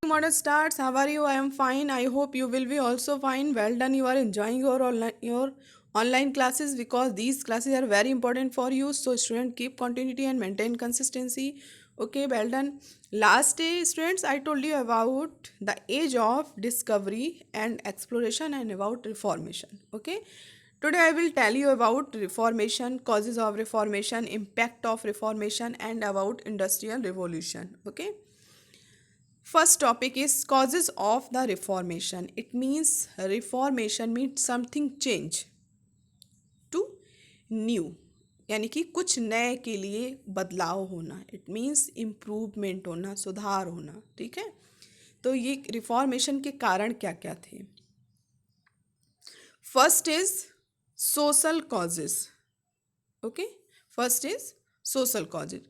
Modern starts. How are you? I am fine. I hope you will be also fine. Well done. You are enjoying your online classes because these classes are very important for you. So student keep continuity and maintain consistency. Okay, well done. Last day, students, I told you about the age of discovery and exploration and about reformation. Okay. Today I will tell you about reformation, causes of reformation, impact of reformation, and about industrial revolution. Okay. First topic is causes of the reformation. It means reformation means something change to new, यानी कि कुछ नए के लिए बदलाव होना. It means improvement होना, सुधार होना. ठीक है. तो ये रिफॉर्मेशन के कारण क्या क्या थे. First is social causes. Okay. First is social causes.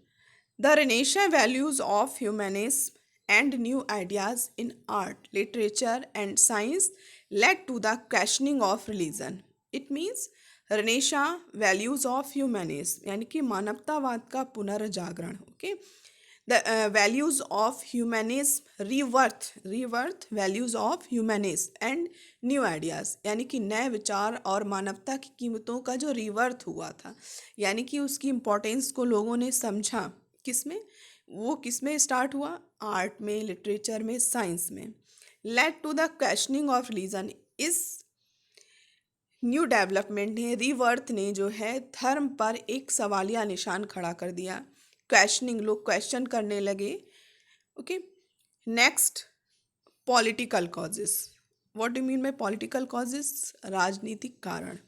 The Renaissance values of humanism and new ideas in art, literature, and science led to the questioning of religion. It means Renaissance values of humanism यानी कि मानवतावाद का पुनर्जागरण. Okay. The values of humanism, rebirth values of humanism and new ideas यानी कि नए विचार और मानवता की कीमतों का जो रिवर्थ हुआ था, यानी कि उसकी इम्पोर्टेंस को लोगों ने समझा. किसमें? वो किसमें स्टार्ट हुआ? आर्ट में, लिटरेचर में, साइंस में. Led to the questioning of religion. इस न्यू डेवलपमेंट ने, रिवर्थ ने जो है धर्म पर एक सवालिया निशान खड़ा कर दिया. क्वेश्चनिंग, लोग क्वेश्चन करने लगे. Okay. Next, political causes. What do mean by political causes? राजनीतिक कारण.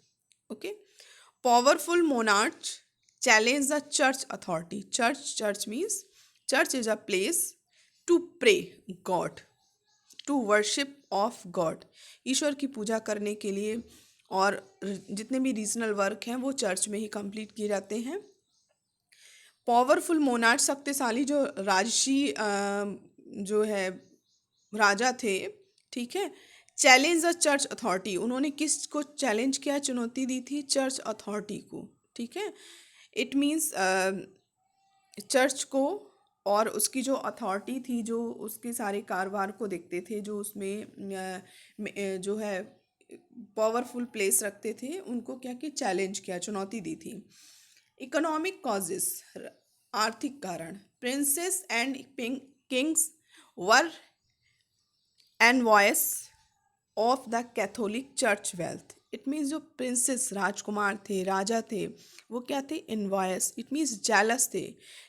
Okay. Powerful monarch challenge the church authority. Church means church is a place to pray God, to worship of God. ईश्वर की पूजा करने के लिए. और जितने भी रीजनल वर्क हैं वो चर्च में ही कंप्लीट किए जाते हैं. पावरफुल मोनार्च, शक्तिशाली जो राजसी जो है राजा थे. ठीक है. Challenge the church authority. उन्होंने किस को चैलेंज किया, चुनौती दी थी? चर्च अथॉरिटी को. ठीक है. इट मीन्स चर्च को और उसकी जो अथॉरिटी थी, जो उसके सारे कारोबार को देखते थे, जो उसमें जो है पावरफुल प्लेस रखते थे, उनको क्या कि चैलेंज किया, चुनौती दी थी. इकोनॉमिक कॉजेस, आर्थिक कारण. Princes and kings were envious of the Catholic church wealth. It means जो प्रिंसेस, राजकुमार थे, राजा थे, वो क्या थे? इन्वायस. इट मीन्स जेलस थे.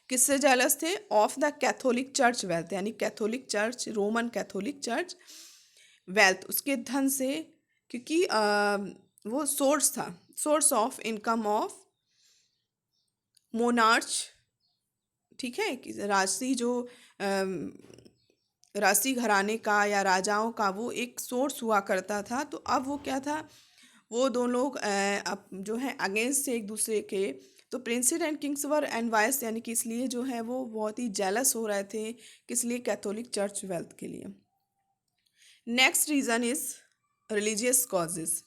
किससे जेलस थे? Of the Catholic church wealth, यानी Catholic church, Roman Catholic church wealth, उसके धन से. क्योंकि वो सोर्स था, source of income of monarch. ठीक है. कि राजसी जो राशि घराने का या राजाओं का वो एक सोर्स हुआ करता था. तो अब वो क्या था? वो दोनों लोग अब जो है अगेंस्ट से एक दूसरे के. तो princess and kings were invoice, यानी कि इसलिए जो है वो बहुत ही जेलस हो रहे थे. किस लिए? कैथोलिक चर्च वेल्थ के लिए. Next reason is religious causes.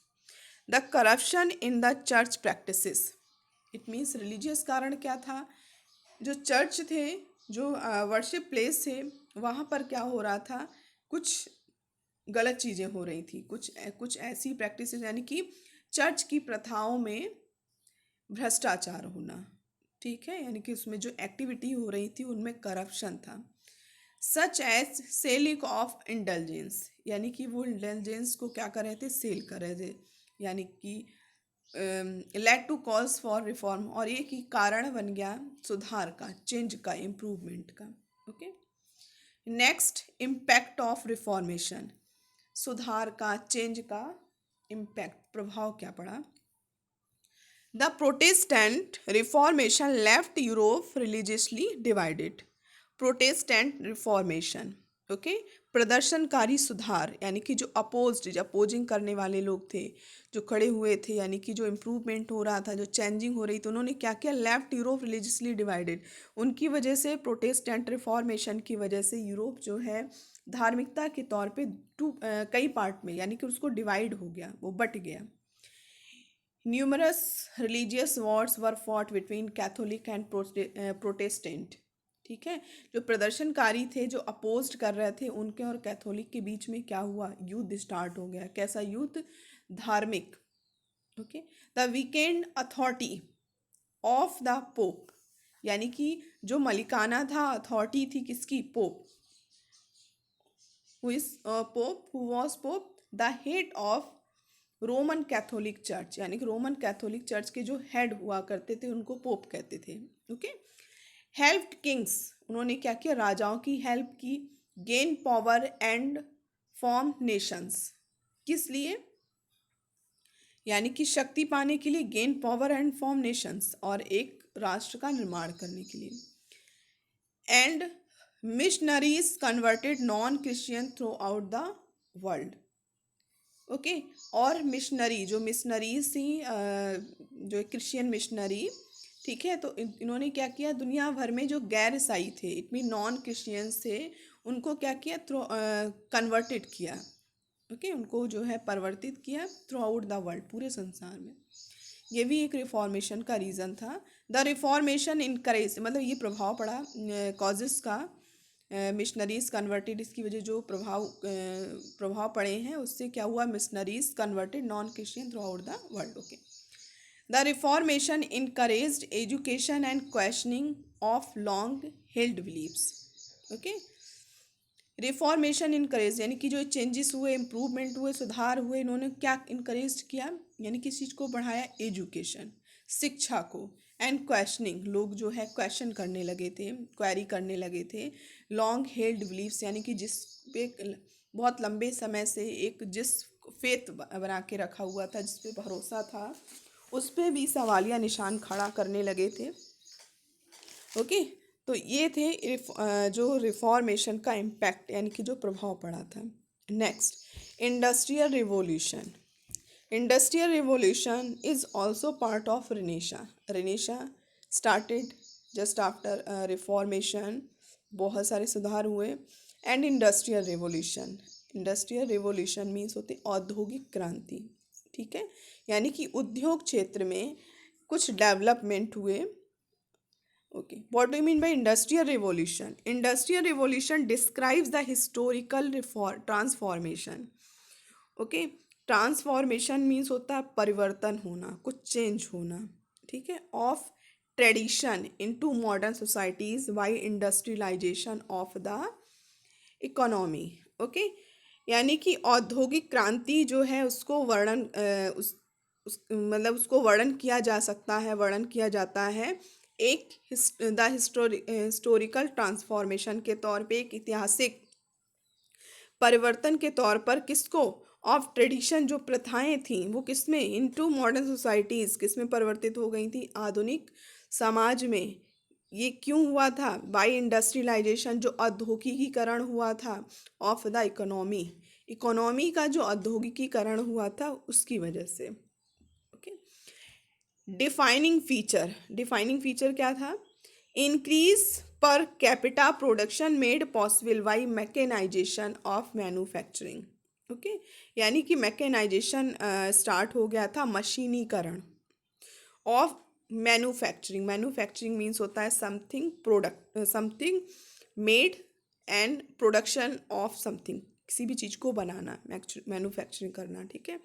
The corruption in the church practices. It means religious कारण क्या था? जो चर्च थे, जो वर्शिप प्लेस थे, वहाँ पर क्या हो रहा था? कुछ गलत चीज़ें हो रही थी. कुछ ऐसी प्रैक्टिस, यानी कि चर्च की प्रथाओं में भ्रष्टाचार होना. ठीक है. यानी कि उसमें जो एक्टिविटी हो रही थी उनमें करप्शन था. Such as selling of indulgence, यानी कि वो इंडल्जेंस को क्या कर रहे थे? सेल कर रहे थे. यानी कि led to calls for reform, और ये की कारण बन गया सुधार का, चेंज का, इम्प्रूवमेंट का. Okay. Next, impact of reformation. सुधार का, चेंज का इम्पैक्ट, प्रभाव क्या पड़ा? The Protestant reformation left Europe religiously divided. Protestant reformation. Okay. प्रदर्शनकारी सुधार, यानी कि जो अपोजिंग करने वाले लोग थे, जो खड़े हुए थे, यानी कि जो इम्प्रूवमेंट हो रहा था, जो चेंजिंग हो रही थी, उन्होंने क्या किया? Left Europe religiously divided. उनकी वजह से, प्रोटेस्टेंट रिफॉर्मेशन की वजह से यूरोप जो है धार्मिकता के तौर पे कई पार्ट में, यानी कि उसको डिवाइड हो गया, वो बट गया. Numerous religious wars were fought between Catholic and Protestant. ठीक है। जो प्रदर्शनकारी थे, जो अपोज्ड कर रहे थे, उनके और कैथोलिक के बीच में क्या हुआ, युद्ध स्टार्ट हो गया। कैसा युद्ध, धार्मिक। Okay. The weekend authority of the pope, यानी कि जो मलिकाना था, अथॉरिटी थी किसकी, pope. Who is pope, who was pope, the head of Roman Catholic church, यानी कि रोमन कैथोलिक चर्च के जो हेड हुआ करते थे उनको पोप कहते थे। ओके। हेल्प्ड किंग्स, उन्होंने क्या किया, राजाओं की हेल्प की। Gain power and form Nations, किस लिए, यानी कि शक्ति पाने के लिए, gain power and form Nations, और एक राष्ट्र का निर्माण करने के लिए। And missionaries converted non Christian throughout the world. Okay. और मिशनरी, जो मिशनरीज थी, जो क्रिश्चियन मिशनरी, ठीक है, तो इन्होंने क्या किया, दुनिया भर में जो गैर ईसाई थे, इट मीन नॉन क्रिश्चियंस थे, उनको क्या किया, थ्रू कन्वर्टेड किया। ओके। उनको जो है परिवर्तित किया थ्रू आउट द वर्ल्ड, पूरे संसार में। ये भी एक रिफॉर्मेशन का रीज़न था। द रिफॉर्मेशन इनकरेज, मतलब ये प्रभाव पड़ा कॉजेस का, मिशनरीज कन्वर्टेड, इसकी वजह जो प्रभाव पड़े हैं, उससे क्या हुआ, missionaries converted non Christian throughout the world. Okay. The reformation encouraged education and questioning of long held beliefs. Okay. Reformation encourage, यानी कि जो चेंजेस हुए, इम्प्रूवमेंट हुए, सुधार हुए, इन्होंने क्या इनकरेज किया, यानी किस चीज़ को बढ़ाया, एजुकेशन, शिक्षा को, एंड क्वेश्चनिंग, लोग जो है क्वेश्चन करने लगे थे, क्वेरी करने लगे थे। लॉन्ग हेल्ड बिलीव्स, यानी कि जिस पे बहुत लंबे समय से एक जिस फेथ बना के रखा हुआ था, जिस पे भरोसा था, उस पे भी सवालिया निशान खड़ा करने लगे थे। ओके। तो ये थे जो रिफॉर्मेशन का इम्पैक्ट, यानी कि जो प्रभाव पड़ा था। Next, industrial revolution. Industrial revolution is also part of Renaissance. Renaissance started just after reformation, बहुत सारे सुधार हुए। And industrial revolution, industrial revolution means होती औद्योगिक क्रांति, ठीक है, यानी कि उद्योग क्षेत्र में कुछ डेवलपमेंट हुए। Okay, what do you mean by industrial revolution? Industrial revolution describes the historical transformation. Okay, transformation means होता है परिवर्तन होना, कुछ चेंज होना, ठीक है, of tradition into modern societies by industrialization of the economy. Okay. यानी कि औद्योगिक क्रांति जो है उसको वर्णन मतलब उसको वर्णन किया जा सकता है, वर्णन किया जाता है एक द हिस्टोरिकल ट्रांसफॉर्मेशन के तौर पे, एक ऐतिहासिक परिवर्तन के तौर पर, किसको, ऑफ ट्रेडिशन, जो प्रथाएं थीं वो किसमें, इनटू मॉडर्न सोसाइटीज़, किसमें परिवर्तित हो गई थी, आधुनिक समाज में। ये क्यों हुआ था, बाय इंडस्ट्रियलाइजेशन, जो औद्योगिकीकरण हुआ था, ऑफ द इकोनॉमी, इकोनॉमी का जो औद्योगिकीकरण हुआ था उसकी वजह से। Okay. Defining feature, defining feature क्या था, increase per capita production made possible by mechanization of manufacturing. Okay. यानी कि मैकेनाइजेशन स्टार्ट हो गया था, मशीनीकरण ऑफ मैन्युफैक्चरिंग। मैन्युफैक्चरिंग मीन्स होता है something product, something made and production of something, किसी भी चीज़ को बनाना, मैन्युफैक्चरिंग करना, ठीक है।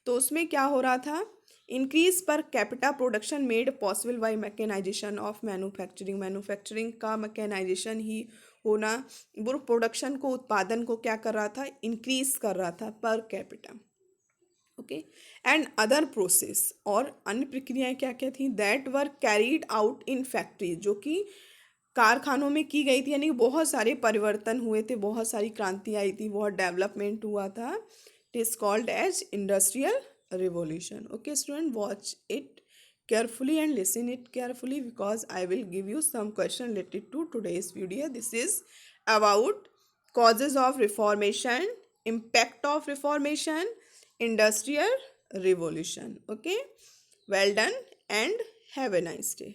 तो उसमें क्या हो रहा था, increase per capita production made possible by mechanization of manufacturing, manufacturing का मैकेनाइजेशन ही होना, वो प्रोडक्शन को, उत्पादन को क्या कर रहा था, इंक्रीज कर रहा था per capita. Okay. And other process, और अन्य प्रक्रियाएं क्या क्या थी, that were carried out in factory, जो कि कारखानों में की गई थी, यानी बहुत सारे परिवर्तन हुए थे, बहुत सारी क्रांति आई थी, बहुत डेवलपमेंट हुआ था। It is called as industrial revolution. Okay student, watch it carefully and listen it carefully, because I will give you some question related to today's video. This is about causes of reformation, impact of reformation, industrial revolution. Okay, well done and have a nice day.